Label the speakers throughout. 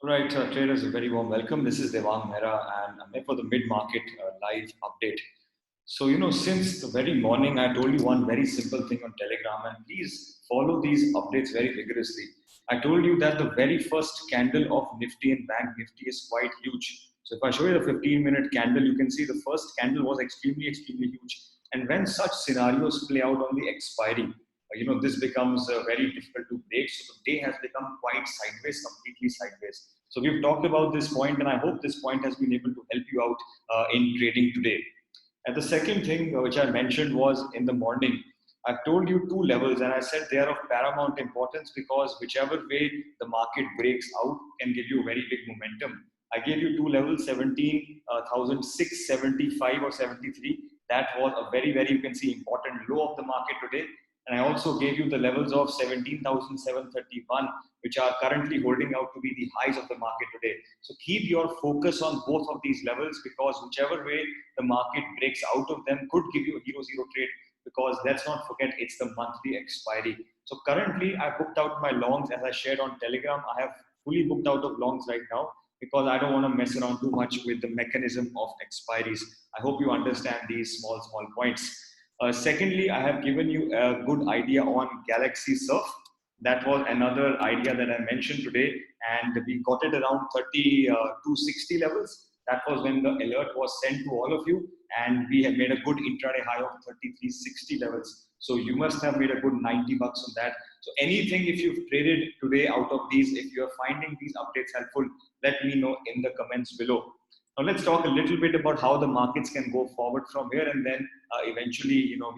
Speaker 1: Right, traders, a very warm welcome. This is Devang Mehra, and I'm here for the mid-market live update. So, since the very morning, I told you one very simple thing on Telegram, and please follow these updates very vigorously. I told you that the very first candle of Nifty and Bank Nifty is quite huge. So, if I show you the 15-minute candle, you can see the first candle was extremely huge. And when such scenarios play out on the expiry, this becomes very difficult to break. So the day has become quite sideways, completely sideways. So we've talked about this point, and I hope this point has been able to help you out in trading today. And the second thing which I mentioned was in the morning, I've told you two levels, and I said they are of paramount importance because whichever way the market breaks out can give you very big momentum. I gave you two levels, 17,675 or 73. That was a very, you can see, important low of the market today. And I also gave you the levels of 17,731, which are currently holding out to be the highs of the market today. So keep your focus on both of these levels because whichever way the market breaks out of them could give you a hero-zero trade because let's not forget it's the monthly expiry. So currently I booked out my longs as I shared on Telegram. I have fully booked out of longs right now because I don't want to mess around too much with the mechanism of expiries. I hope you understand these small points. Secondly, I have given you a good idea on Galaxy Surf. That was another idea that I mentioned today, and we got it around 260 levels. That was when the alert was sent to all of you, and we have made a good intraday high of 3360 levels. So you must have made a good 90 bucks on that. So anything if you've traded today out of these, if you're finding these updates helpful, let me know in the comments below. Now let's talk a little bit about how the markets can go forward from here, and then eventually, we will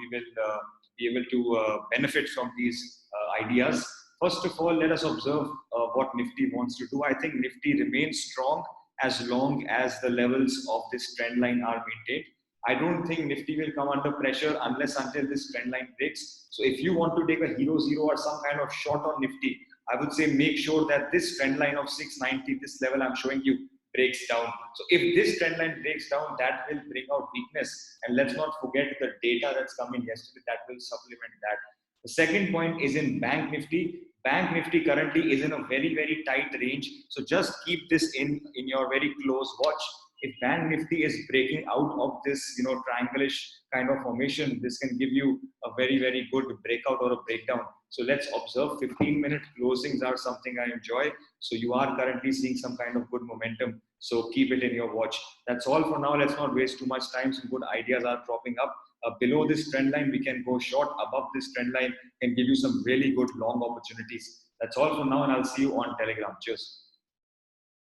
Speaker 1: be able to benefit from these ideas. First of all, let us observe what Nifty wants to do. I think Nifty remains strong as long as the levels of this trend line are maintained. I don't think Nifty will come under pressure until this trend line breaks. So if you want to take a hero zero or some kind of short on Nifty, I would say make sure that this trend line of 690, this level I'm showing you, breaks down. So if this trend line breaks down, that will bring out weakness. And let's not forget the data that's come in yesterday that will supplement that. The second point is in Bank Nifty. Bank Nifty currently is in a very tight range. So just keep this in your very close watch. If Bank Nifty is breaking out of this, triangleish kind of formation, this can give you a very good breakout or a breakdown. So let's observe 15-minute closings are something I enjoy. So you are currently seeing some kind of good momentum. So keep it in your watch. That's all for now. Let's not waste too much time. Some good ideas are cropping up. Below this trend line, we can go short. Above this trend line can give you some really good long opportunities. That's all for now, and I'll see you on Telegram. Cheers.